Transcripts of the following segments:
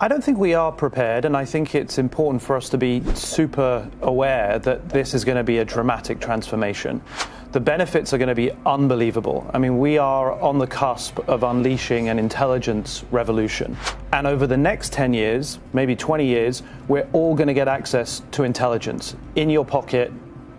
I don't think we are prepared, and I think it's important for us to be super aware that this is going to be a dramatic transformation. The benefits are going to be unbelievable. I mean, we are on the cusp of unleashing an intelligence revolution. And over the next 10 years, maybe 20 years, we're all going to get access to intelligence in your pocket,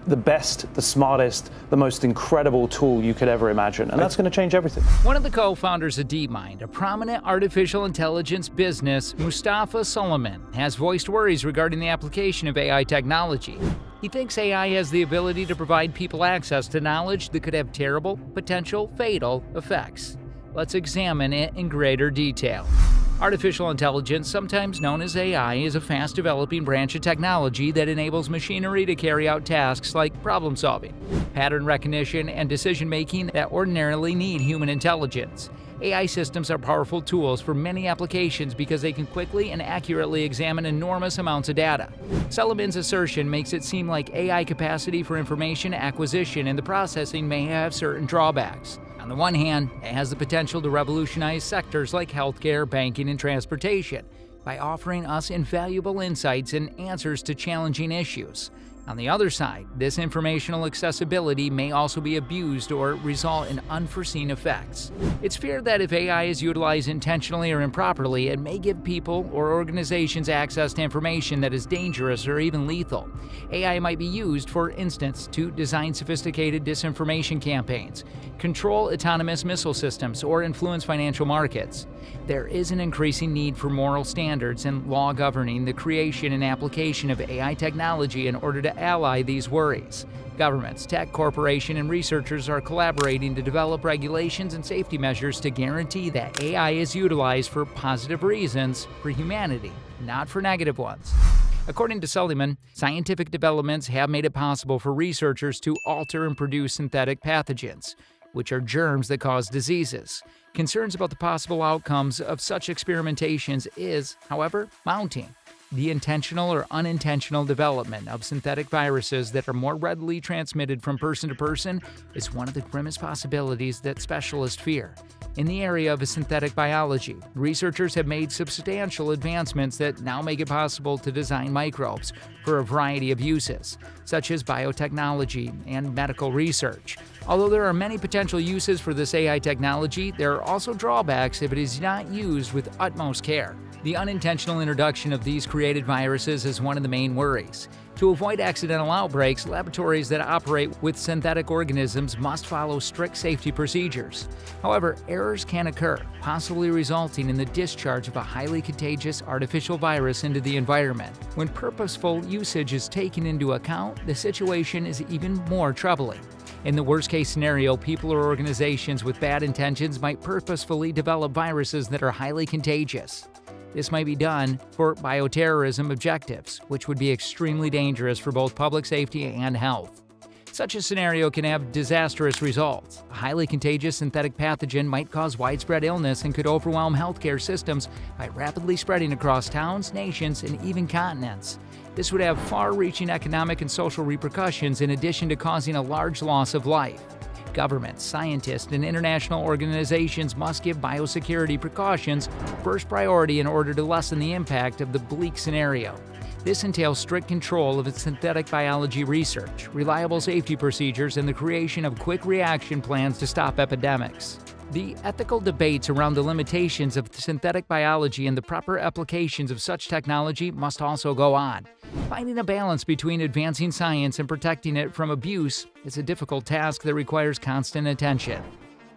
the best, the smartest, the most incredible tool you could ever imagine. And that's going to change everything. One of the co-founders of DeepMind, a prominent artificial intelligence business, Mustafa Suleyman, has voiced worries regarding the application of AI technology. He thinks AI has the ability to provide people access to knowledge that could have terrible, potential fatal effects. Let's examine it in greater detail. Artificial intelligence, sometimes known as AI, is a fast-developing branch of technology that enables machinery to carry out tasks like problem-solving, pattern recognition, and decision-making that ordinarily need human intelligence. AI systems are powerful tools for many applications because they can quickly and accurately examine enormous amounts of data. Sullivan's assertion makes it seem like AI capacity for information acquisition and the processing may have certain drawbacks. On the one hand, it has the potential to revolutionize sectors like healthcare, banking, and transportation by offering us invaluable insights and answers to challenging issues. On the other side, this informational accessibility may also be abused or result in unforeseen effects. It's feared that if AI is utilized intentionally or improperly, it may give people or organizations access to information that is dangerous or even lethal. AI might be used, for instance, to design sophisticated disinformation campaigns, control autonomous missile systems, or influence financial markets. There is an increasing need for moral standards and law governing the creation and application of AI technology in order to ally these worries. Governments, tech corporations, and researchers are collaborating to develop regulations and safety measures to guarantee that AI is utilized for positive reasons for humanity, not for negative ones. According to Suleyman, scientific developments have made it possible for researchers to alter and produce synthetic pathogens, which are germs that cause diseases. Concerns about the possible outcomes of such experimentations is, however, mounting. The intentional or unintentional development of synthetic viruses that are more readily transmitted from person to person is one of the grimmest possibilities that specialists fear. In the area of synthetic biology, researchers have made substantial advancements that now make it possible to design microbes for a variety of uses, such as biotechnology and medical research. Although there are many potential uses for this AI technology, there are also drawbacks if it is not used with utmost care. The unintentional introduction of these created viruses is one of the main worries. To avoid accidental outbreaks, laboratories that operate with synthetic organisms must follow strict safety procedures. However, errors can occur, possibly resulting in the discharge of a highly contagious artificial virus into the environment. When purposeful usage is taken into account, the situation is even more troubling. In the worst-case scenario, people or organizations with bad intentions might purposefully develop viruses that are highly contagious. This might be done for bioterrorism objectives, which would be extremely dangerous for both public safety and health. Such a scenario can have disastrous results. A highly contagious synthetic pathogen might cause widespread illness and could overwhelm healthcare systems by rapidly spreading across towns, nations, and even continents. This would have far-reaching economic and social repercussions in addition to causing a large loss of life. Governments, scientists, and international organizations must give biosecurity precautions first priority in order to lessen the impact of the bleak scenario. This entails strict control of its synthetic biology research, reliable safety procedures, and the creation of quick reaction plans to stop epidemics. The ethical debates around the limitations of synthetic biology and the proper applications of such technology must also go on. Finding a balance between advancing science and protecting it from abuse is a difficult task that requires constant attention.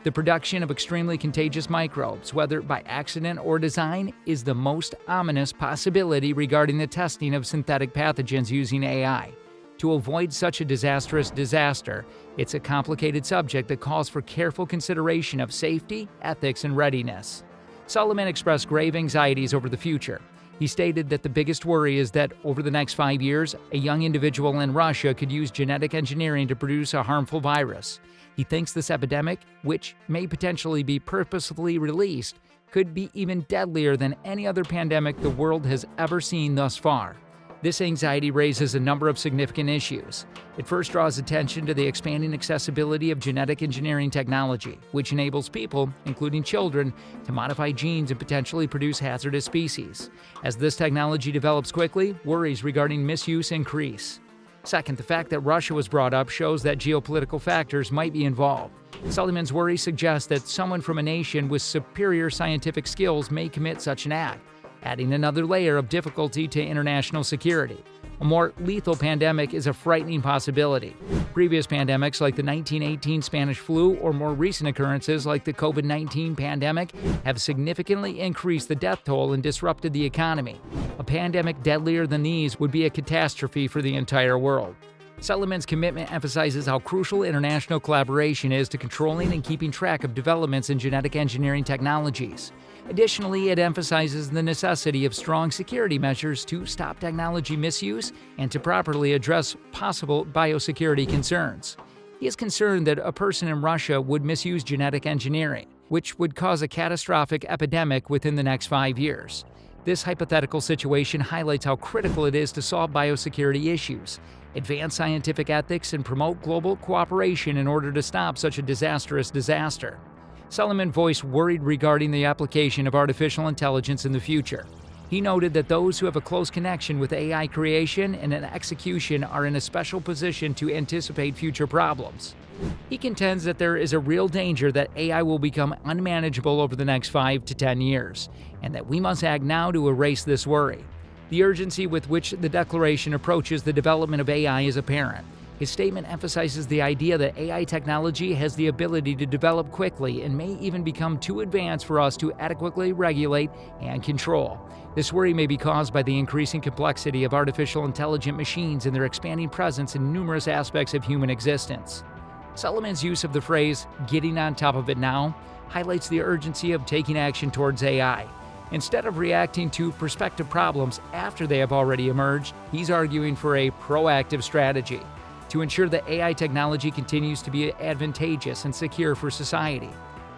The production of extremely contagious microbes, whether by accident or design, is the most ominous possibility regarding the testing of synthetic pathogens using AI. To avoid such a disastrous disaster, it's a complicated subject that calls for careful consideration of safety, ethics, and readiness. Suleyman expressed grave anxieties over the future. He stated that the biggest worry is that over the next 5 years, a young individual in Russia could use genetic engineering to produce a harmful virus. He thinks this epidemic, which may potentially be purposefully released, could be even deadlier than any other pandemic the world has ever seen thus far. This anxiety raises a number of significant issues. It first draws attention to the expanding accessibility of genetic engineering technology, which enables people, including children, to modify genes and potentially produce hazardous species. As this technology develops quickly, worries regarding misuse increase. Second, the fact that Russia was brought up shows that geopolitical factors might be involved. Sullivan's worry suggests that someone from a nation with superior scientific skills may commit such an act, adding another layer of difficulty to international security. A more lethal pandemic is a frightening possibility. Previous pandemics like the 1918 Spanish flu or more recent occurrences like the COVID-19 pandemic have significantly increased the death toll and disrupted the economy. A pandemic deadlier than these would be a catastrophe for the entire world. Sullivan's commitment emphasizes how crucial international collaboration is to controlling and keeping track of developments in genetic engineering technologies. Additionally, it emphasizes the necessity of strong security measures to stop technology misuse and to properly address possible biosecurity concerns. He is concerned that a person in Russia would misuse genetic engineering, which would cause a catastrophic epidemic within the next 5 years. This hypothetical situation highlights how critical it is to solve biosecurity issues, advance scientific ethics, and promote global cooperation in order to stop such a disastrous disaster. Sullivan voiced worried regarding the application of artificial intelligence in the future. He noted that those who have a close connection with AI creation and execution are in a special position to anticipate future problems. He contends that there is a real danger that AI will become unmanageable over the next 5 to 10 years, and that we must act now to erase this worry. The urgency with which the declaration approaches the development of AI is apparent. His statement emphasizes the idea that AI technology has the ability to develop quickly and may even become too advanced for us to adequately regulate and control. This worry may be caused by the increasing complexity of artificial intelligent machines and their expanding presence in numerous aspects of human existence. Sullivan's use of the phrase, "getting on top of it now," highlights the urgency of taking action towards AI. Instead of reacting to prospective problems after they have already emerged, he's arguing for a proactive strategy to ensure that AI technology continues to be advantageous and secure for society.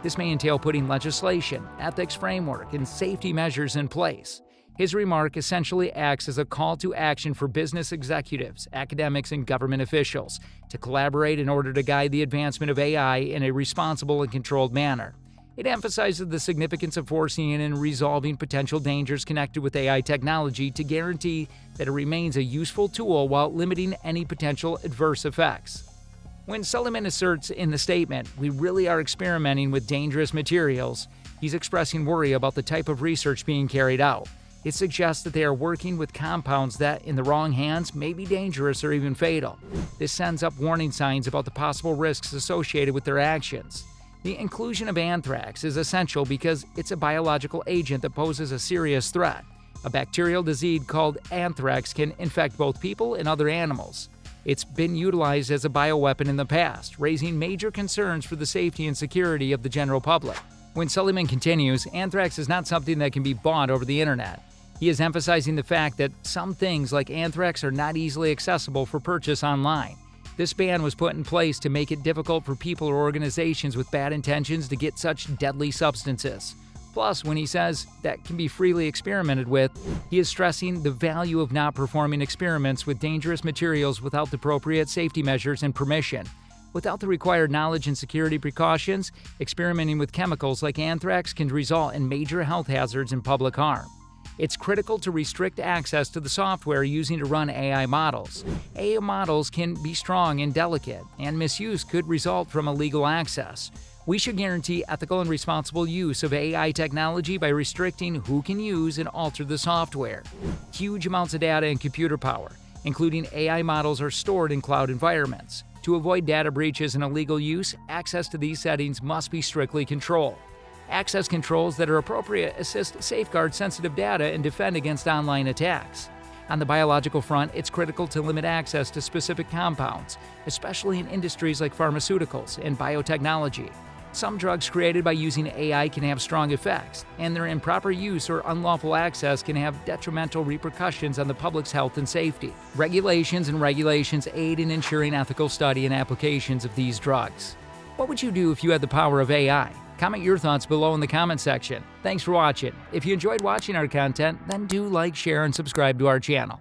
This may entail putting legislation, ethics framework, and safety measures in place. His remark essentially acts as a call to action for business executives, academics, and government officials to collaborate in order to guide the advancement of AI in a responsible and controlled manner. It emphasizes the significance of foreseeing and resolving potential dangers connected with AI technology to guarantee that it remains a useful tool while limiting any potential adverse effects. When Sullivan asserts in the statement, "We really are experimenting with dangerous materials," he's expressing worry about the type of research being carried out. It suggests that they are working with compounds that, in the wrong hands, may be dangerous or even fatal. This sends up warning signs about the possible risks associated with their actions. The inclusion of anthrax is essential because it's a biological agent that poses a serious threat. A bacterial disease called anthrax can infect both people and other animals. It's been utilized as a bioweapon in the past, raising major concerns for the safety and security of the general public. When Sullivan continues, anthrax is not something that can be bought over the internet. He is emphasizing the fact that some things like anthrax are not easily accessible for purchase online. This ban was put in place to make it difficult for people or organizations with bad intentions to get such deadly substances. Plus, when he says that can be freely experimented with, he is stressing the value of not performing experiments with dangerous materials without the appropriate safety measures and permission. Without the required knowledge and security precautions, experimenting with chemicals like anthrax can result in major health hazards and public harm. It's critical to restrict access to the software using to run AI models. AI models can be strong and delicate, and misuse could result from illegal access. We should guarantee ethical and responsible use of AI technology by restricting who can use and alter the software. Huge amounts of data and computer power, including AI models, are stored in cloud environments. To avoid data breaches and illegal use, access to these settings must be strictly controlled. Access controls that are appropriate assist safeguard sensitive data and defend against online attacks. On the biological front, it's critical to limit access to specific compounds, especially in industries like pharmaceuticals and biotechnology. Some drugs created by using AI can have strong effects, and their improper use or unlawful access can have detrimental repercussions on the public's health and safety. Regulations aid in ensuring ethical study and applications of these drugs. What would you do if you had the power of AI? Comment your thoughts below in the comment section. Thanks for watching. If you enjoyed watching our content, then do like, share, and subscribe to our channel.